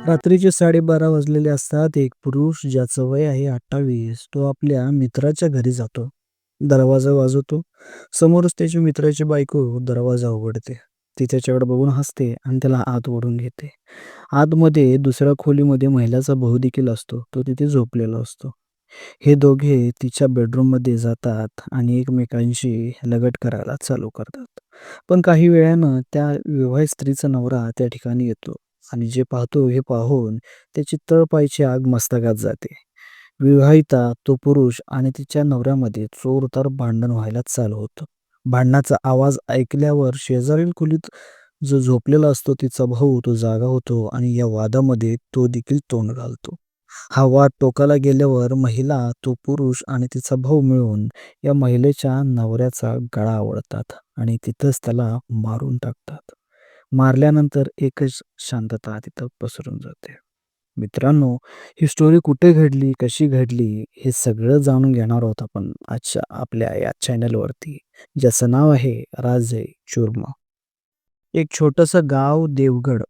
रात्रीचे 12:30 वाजलेले असतात. एक पुरुष ज्याचं वय आहे 28 तो आपल्या मित्राच्या घरी जातो. दरवाजा वाजवतो. समोरच त्याची मित्राची बायको दरवाजा उघडते. ती त्याच्याकडे बघून हसते आणि त्याला आत ओढून घेते. आतमध्ये दुसऱ्या खोलीमध्ये महिलेचा भाऊ देखील असतो. तो तिथे झोपलेला असतो. हे दोघे तिच्या बेडरूममध्ये जातात आणि एकमेकांशी लगट करायला चालू करतात. पण काही वेळानं त्या विवाहित स्त्रीचा नवरा त्या ठिकाणी येतो आणि जे पाहतो हे पाहून त्याची तळपायची आग मस्तकात जाते. विवाहिता, तो पुरुष आणि तिच्या नवऱ्यामध्ये जोरदार भांडण व्हायला चालू होतं. भांडणाचा आवाज ऐकल्यावर शेजारील खोलीत जो झोपलेला असतो तिचा भाऊ तो जागा होतो आणि या वादामध्ये तो देखील तोंड घालतो. हा वाद टोकाला गेल्यावर महिला, तो पुरुष आणि तिचा भाऊ मिळून या महिलेच्या नवऱ्याचा गळा आवळतात आणि तिथंच त्याला मारून टाकतात. मारल्यानंतर एकच शांतता तिथं पसरून जाते. मित्रांनो, ही स्टोरी कुठे घडली, कशी घडली, हे सगळं जाणून घेणार आहोत आपण आजच्या आपल्या या चॅनलवरती, ज्याचं नाव आहे राज है चुरमा. एक छोटंसं गाव देवगड.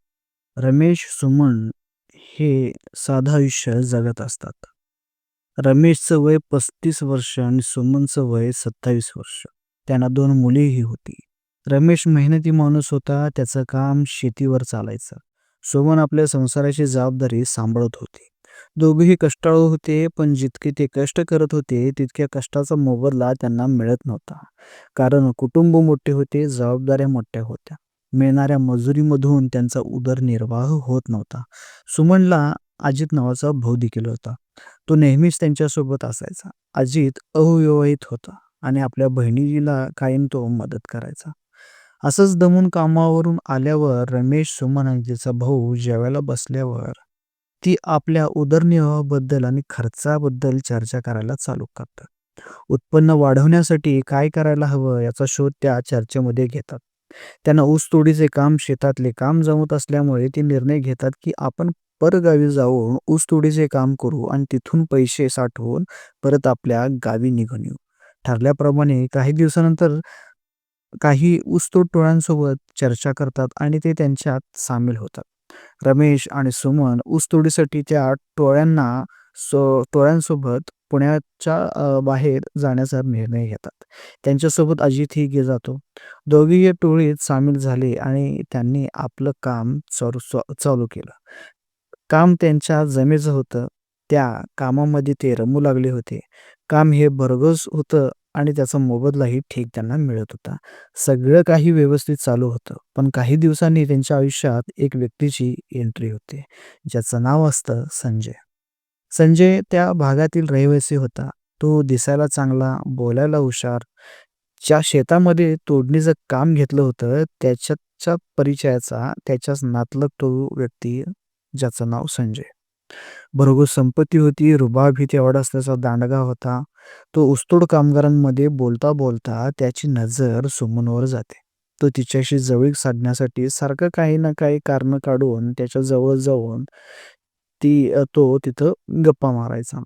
रमेश, सुमन हे साधं आयुष्य जगत असतात. रमेशचं वय 35 वर्ष आणि सुमनचं वय 27 वर्ष. त्यांना 2 मुलीही होती. रमेश मेहनती माणूस होता. त्याचं काम शेतीवर चालायचं. सुमन आपल्या संसाराची जबाबदारी सांभाळत होती. दोघेही कष्टाळू होते, पण जितके ते कष्ट करत होते, तितक्या कष्टाचा मोबदला त्यांना मिळत नव्हता. कारण कुटुंब मोठे होते, जबाबदाऱ्या मोठ्या होत्या. मिळणाऱ्या मजुरीमधून त्यांचा उदरनिर्वाह होत नव्हता. सुमनला अजित नावाचा भाऊ देखील होता. तो नेहमीच त्यांच्यासोबत असायचा. अजित अविवाहित होता आणि आपल्या बहिणीला कायम तो मदत करायचा. असंच दमून कामावरून आल्यावर रमेश, सुमन आणि तिचा भाऊ जेवायला बसल्यावर ती आपल्या उदरनिर्वाहाबद्दल आणि खर्चाबद्दल चर्चा करायला चालू करतात. उत्पन्न वाढवण्यासाठी काय करायला हवं याचा शोध त्या चर्चेमध्ये घेतात. त्यांना ऊसतोडीचे काम, शेतातले काम जमत असल्यामुळे ते निर्णय घेतात की आपण परगावी जाऊन ऊसतोडीचे काम करू आणि तिथून पैसे साठवून परत आपल्या गावी निघून येऊ. ठरल्याप्रमाणे काही दिवसानंतर काही ऊसतोड टोळ्यांसोबत चर्चा करतात आणि ते त्यांच्यात सामील होतात. रमेश आणि सुमन ऊसतोडीसाठी त्या टोळ्यांसोबत पुण्याच्या बाहेर जाण्याचा निर्णय घेतात. त्यांच्यासोबत अजितही जातो. दोघेही या टोळीत सामील झाले आणि त्यांनी आपलं काम चालू केलं. काम त्यांच्या जमेचं होतं. त्या कामामध्ये ते रमू लागले होते. काम हे भरघोस होतं आणि त्याचा मोबदलाही ठीक त्यांना मिळत होता. सगळं काही व्यवस्थित चालू होतं. पण काही दिवसांनी त्यांच्या आयुष्यात एक व्यक्तीची एंट्री होते, ज्याचं नाव असतं संजय. संजय त्या भागातील रहिवासी होता. तो दिसायला चांगला, बोलायला हुशार. ज्या शेतामध्ये तोडणीचं काम घेतलं होतं, त्याच्याच्या परिचयाचा त्याच्याच नातलग तो व्यक्ती, ज्याचं नाव संजय. भरघोस संपत्ती होती, रुबाबही तेवढाच त्याचा दांडगा होता. तो ऊसतोड कामगारांमध्ये बोलता बोलता त्याची नजर सुमनवर जाते. तो तिच्याशी जवळीक साधण्यासाठी सारखं काही ना काही कारणं काढून त्याच्या जवळ जाऊन तो तिथं गप्पा मारायचा.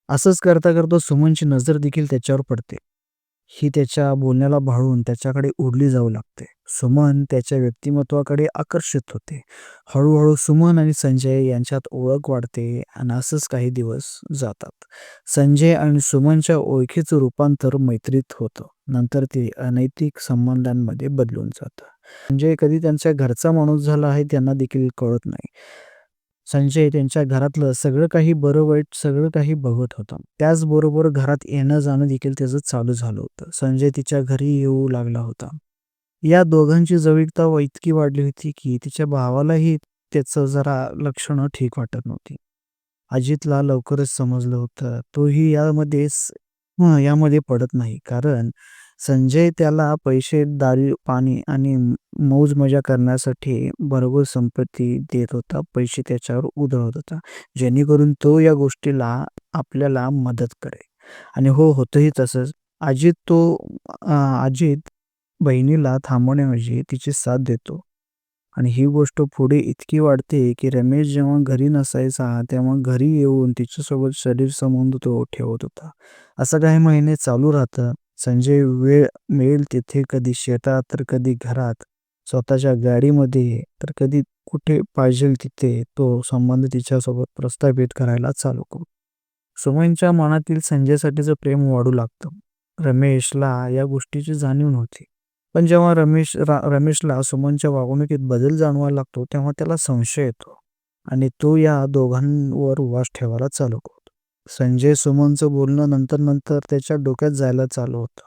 असंच करता करता सुमनची नजर देखील त्याच्यावर पडते. ही त्याच्या बोलण्याला भाळून त्याच्याकडे ओढली जाऊ लागते. सुमन त्याच्या व्यक्तिमत्वाकडे आकर्षित होते. हळूहळू सुमन आणि संजय यांच्यात ओळख वाढते आणि असंच काही दिवस जातात. संजय आणि सुमनच्या ओळखीचं रूपांतर मैत्रीत होतं. नंतर ते अनैतिक संबंधांमध्ये बदलून जातं. संजय कधी त्यांच्या घरचा माणूस झाला आहे त्यांना देखील कळत नाही. संजय त्यांच्या घरातलं सगळं काही बरं-वाईट सगळं काही बघत होता. त्याचबरोबर घरात येणं-जाणं देखील त्याचं चालू झालं होतं. संजय तिच्या घरी येऊ लागला होता. या दोघांची जवळीकता इतकी वाढली होती की तिच्या भावालाही त्याचं जरा लक्षणं ठीक वाटत नव्हती. अजितला लवकरच समजलं होतं. तोही यामध्ये पडत नाही. कारण संजय त्याला पैसे, दारू, पाणी आणि मौज-मजा करण्यासाठी भरघोस संपत्ती देत होता. पैसे त्याच्यावर उधळत होता. जेणेकरून तो या गोष्टीला आपल्याला मदत करेल. आणि हो, होतंही तसंच. अजित बहिणीला थांबवण्याऐवजी तिची साथ देतो. आणि ही गोष्ट पुढे इतकी वाढते की रमेश जेव्हा घरी नसायचा, तेव्हा घरी येऊन तिच्यासोबत शरीरसंबंध तो ठेवत होता. असं काही महिने चालू राहतं. संजय वेळ मिळेल तिथे कधी शेतात तर कधी घरात स्वतःच्या गाडीमध्ये तर कधी कुठे पाहिजेल तिथे तो संबंध तिच्यासोबत प्रस्थापित करायला चालू करतो. सुमनच्या मनातील संजयसाठीचं प्रेम वाढू लागतं. रमेशला या गोष्टीची जाणीव नव्हती. पण जेव्हा रमेशला सुमनच्या वागणुकीत बदल जाणवायला लागतो, तेव्हा त्याला संशय येतो आणि तो या दोघांवर वास ठेवायला चालू करतो. संजय सुमनचं बोलणं नंतर त्याच्या डोक्यात जायला चालू होतं.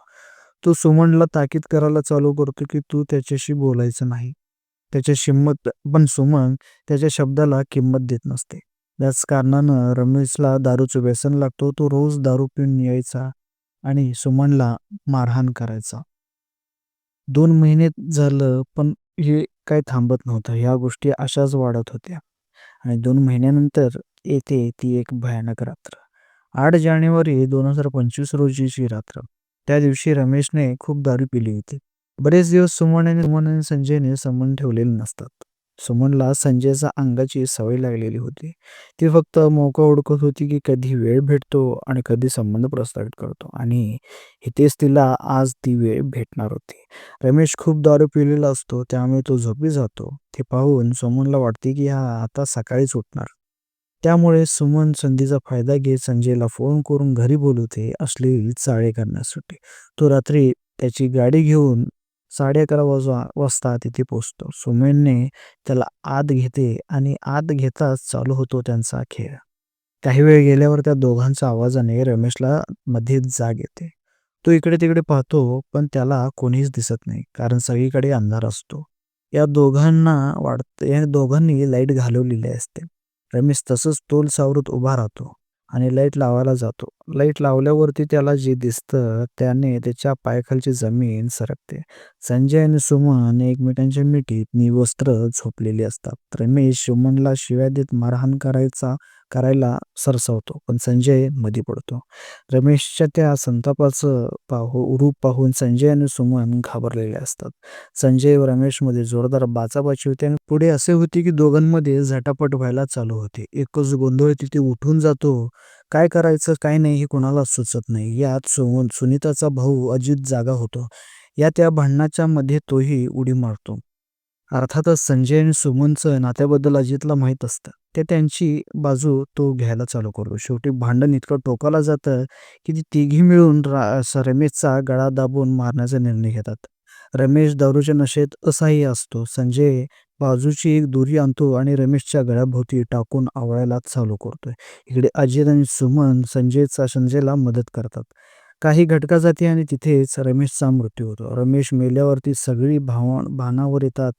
तो सुमनला ताकीद करायला चालू करतो, की तू त्याच्याशी बोलायचं नाही. पण सुमन त्याच्या शब्दाला किंमत देत नसते. त्याच कारणानं रमेशला दारूचं व्यसन लागतो. तो रोज दारू पिऊन यायचा आणि सुमनला मारहाण करायचा. 2 महिने झालं, पण हे काही थांबत नव्हतं. ह्या गोष्टी अशाच वाढत होत्या आणि 2 महिन्यानंतर येते ती एक भयानक रात्र. 8 जानेवारी 2025 रोजीची रात्र. त्या दिवशी रमेशने खूप दारू पिली होती. बरेच दिवस सुमन आणि संजयने संबंध ठेवलेले नसतात. सुमनला संजयच्या अंगाची सवय लागलेली होती. ती फक्त मौका ओळखत होती, की कधी वेळ भेटतो आणि कधी संबंध प्रस्थापित करतो आणि इथेच तिला आज ती वेळ भेटणार होती. रमेश खूप दारू पिलेला असतो, त्यामुळे तो झोपी जातो. ते पाहून सुमनला वाटते, की हा आता सकाळीच उठणार. त्यामुळे सुमन संधीचा फायदा घेत संजयला फोन करून घरी बोलवते अश्लील चाळे करण्यासाठी. तो रात्री त्याची गाडी घेऊन 11:30 वाजता तिथे पोहोचतो. सुमनने त्याला आत घेते आणि आत घेताच चालू होतो त्यांचा खेळ. काही वेळ गेल्यावर त्या दोघांच्या आवाजाने रमेशला मध्येच जाग येते. तो इकडे-तिकडे पाहतो, पण त्याला कोणीच दिसत नाही, कारण सगळीकडे अंधार असतो. या दोघांनी लाईट घालवलेली असते. रमेश तसंच तोल सावरत उभा राहतो आणि लाईट लावायला जातो. लाईट लावल्यावरती त्याला जे दिसतं त्याने त्याच्या पायाखालची जमीन सरकते. संजय आणि सुमन एकमेकांच्या मिठीत निवस्त्र झोपलेली असतात. रमेश सुमनला शिव्या देत मारहाण करायला सरसावतो, पण संजय मध्ये पडतो. रमेशच्या त्या संतापाचं रूप पाहून संजय आणि सुमन घाबरलेले असतात. संजय व रमेशमध्ये जोरदार बाचाबाची होते आणि पुढे असे होते, की दोघांमध्ये झटापट व्हायला चालू होते. एकच गोंधळ तिथे उठून जातो. काय करायचं काय नाही हे कोणाला सुचत नाही. यात सुनीताचा भाऊ अजित जागा होतो. त्या भांडणाच्या मध्ये तोही उडी मारतो. अर्थातच संजय आणि सुमनचं नात्याबद्दल अजितला माहीत असतं. त्यांची बाजू तो घ्यायला चालू करतो. शेवटी भांडण इतकं टोकाला जातं, की ती तिघी मिळून रमेशचा गळा दाबून मारण्याचा निर्णय घेतात. रमेश दारूच्या नशेत असहाय्य असतो. संजय बाजूची एक दोरी आणतो आणि रमेशच्या गळ्याभोवती टाकून आवळायला चालू करतोय. इकडे अजित आणि सुमन संजयला मदत करतात. काही घटका जाते आणि तिथेच रमेशचा मृत्यू होतो. रमेश मेल्यावरती सगळी भानावर येतात.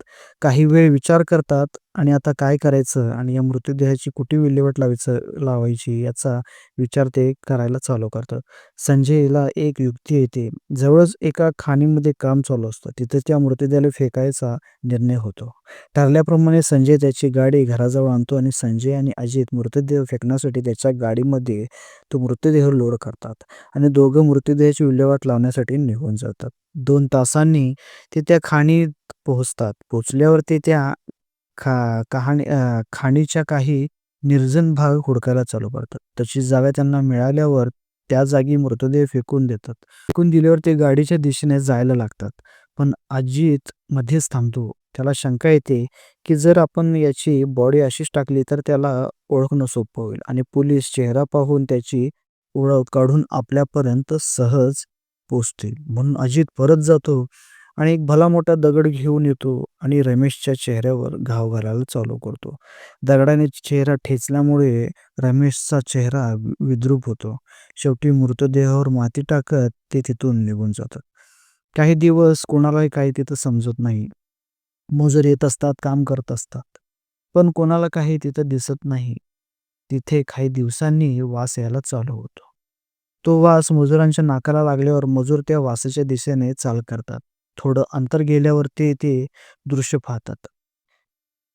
काही वेळ विचार करतात आणि आता काय करायचं आणि या मृतदेहाची कुठे विल्हेवाट लावायची याचा विचार ते करायला चालू करतात. संजयला एक युक्ती येते. जवळच एका खाणीमध्ये काम चालू असतं. तिथे त्या मृतदेहाला फेकायचा निर्णय होतो. ठरल्याप्रमाणे संजय त्याची गाडी घराजवळ आणतो आणि संजय आणि अजित मृतदेह फेकण्यासाठी त्याच्या गाडीमध्ये तो मृतदेह लोड करतात आणि दोघं मृतदेहाची विल्हेवाट लावण्यासाठी निघून जातात. 2 तासांनी ते त्या खाणीत पोहोचतात. पोहोचल्यावर ते त्या खाणीच्या काही निर्जन भाग हुडकायला चालू करतात. तशी जागा त्यांना मिळाल्यावर त्या जागी मृतदेह फेकून देतात. फेकून दिल्यावर ते गाडीच्या दिशेने जायला लागतात. पण अजित मध्येच थांबतो. त्याला शंका येते, की जर आपण याची बॉडी अशीच टाकली तर त्याला ओळखणं सोपं होईल आणि पोलीस चेहरा पाहून त्याची ओळख काढून आपल्यापर्यंत सहज पोहोचतील. म्हणून अजित परत जातो आणि एक भला मोठा दगड घेऊन येतो आणि रमेशच्या चेहऱ्यावर घाव घालायला चालू करतो. दगडाने चेहरा ठेचल्यामुळे रमेशचा चेहरा विद्रूप होतो. शेवटी मृतदेहावर माती टाकत ते तिथून निघून जातात. काही दिवस कोणालाही काही तिथं समजत नाही. मजूर येत असतात, काम करत असतात. पण कोणाला काही तिथं दिसत नाही. तिथे काही दिवसांनी वास यायला चालू होतो. तो वास मजुरांच्या नाकाला लागल्यावर मजूर त्या वासाच्या दिशेने चाल करतात. थोडं अंतर गेल्यावर ते दृश्य पाहतात.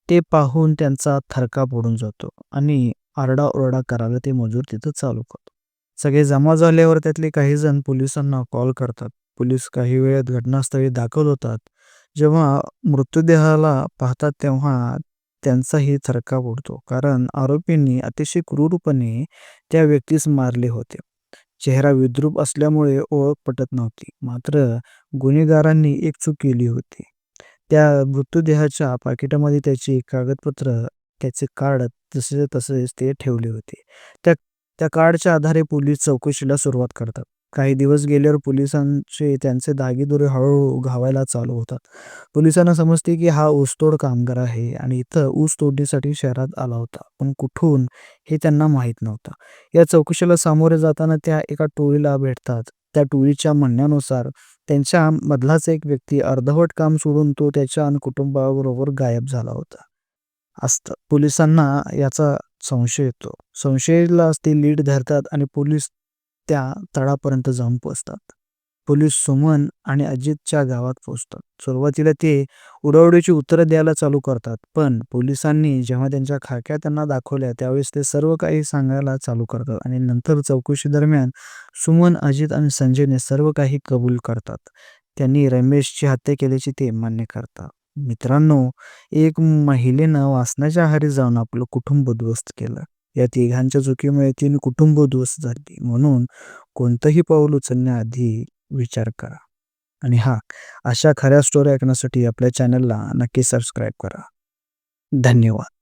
ते पाहून त्यांचा थरकाप उडून जातो आणि आरडाओरडा करायला ते मजूर तिथं चालू करतात. सगळे जमा झाल्यावर त्यातले काही जण पोलिसांना कॉल करतात. पोलीस काही वेळात घटनास्थळी दाखल होतात. जेव्हा मृतदेहाला पाहतात तेव्हा त्यांचाही थरकाप उडतो. कारण आरोपींनी अतिशय क्रूरपणे त्या व्यक्तीस मारले होते. चेहरा विद्रूप असल्यामुळे ओळख पटत नव्हती. मात्र गुन्हेगारांनी एक चूक केली होती. त्या मृतदेहाच्या पाकिटामध्ये त्याची कागदपत्र, त्याचे कार्ड जसे तसेच ते ठेवले होते. त्या त्या कार्डच्या आधारे पोलीस चौकशीला सुरुवात करतात. काही दिवस गेल्यावर पोलिसांचे त्यांचे धागेदोरे हळू-हळू घावायला चालू होतात. पोलिसांना समजते की हा ऊसतोड कामगार आहे आणि इथं ऊस तोडणीसाठी शहरात आला होता. पण कुठून हे त्यांना माहीत नव्हतं. या चौकशीला सामोरे जाताना त्या एका टोळीला भेटतात. त्या टोळीच्या म्हणण्यानुसार त्यांच्या मधलाच एक व्यक्ती अर्धवट काम सोडून तो त्याच्या आणि कुटुंबाबरोबर गायब झाला होता. असतं. पोलिसांना याचा संशय येतो. संशयाला ते लीड धरतात आणि पोलीस त्या तळापर्यंत जाऊन पोहोचतात. पोलीस सुमन आणि अजितच्या गावात पोहोचतात. सुरुवातीला ते उडवाउडवीची उत्तरं द्यायला चालू करतात. पण पोलिसांनी जेव्हा त्यांच्या खाक्या त्यांना दाखवल्या, त्यावेळेस ते सर्व काही सांगायला चालू करतात आणि नंतर चौकशी दरम्यान सुमन, अजित आणि संजयने सर्व काही कबूल करतात. त्यांनी रमेशची हत्या केल्याचे ते मान्य करतात. मित्रांनो, एक महिलेनं वासनाच्या आहारी जाऊन आपलं कुटुंब उद्ध्वस्त केलं. या तिघांच्या चुकीमुळे 3 कुटुंब उद्ध्वस्त झाली. म्हणून कोणतंही पाऊल उचलण्याआधी विचार करा. आणि हां, अशा खऱ्या स्टोरी ऐकण्यासाठी आपल्या चॅनलला नक्की सबस्क्राईब करा. धन्यवाद.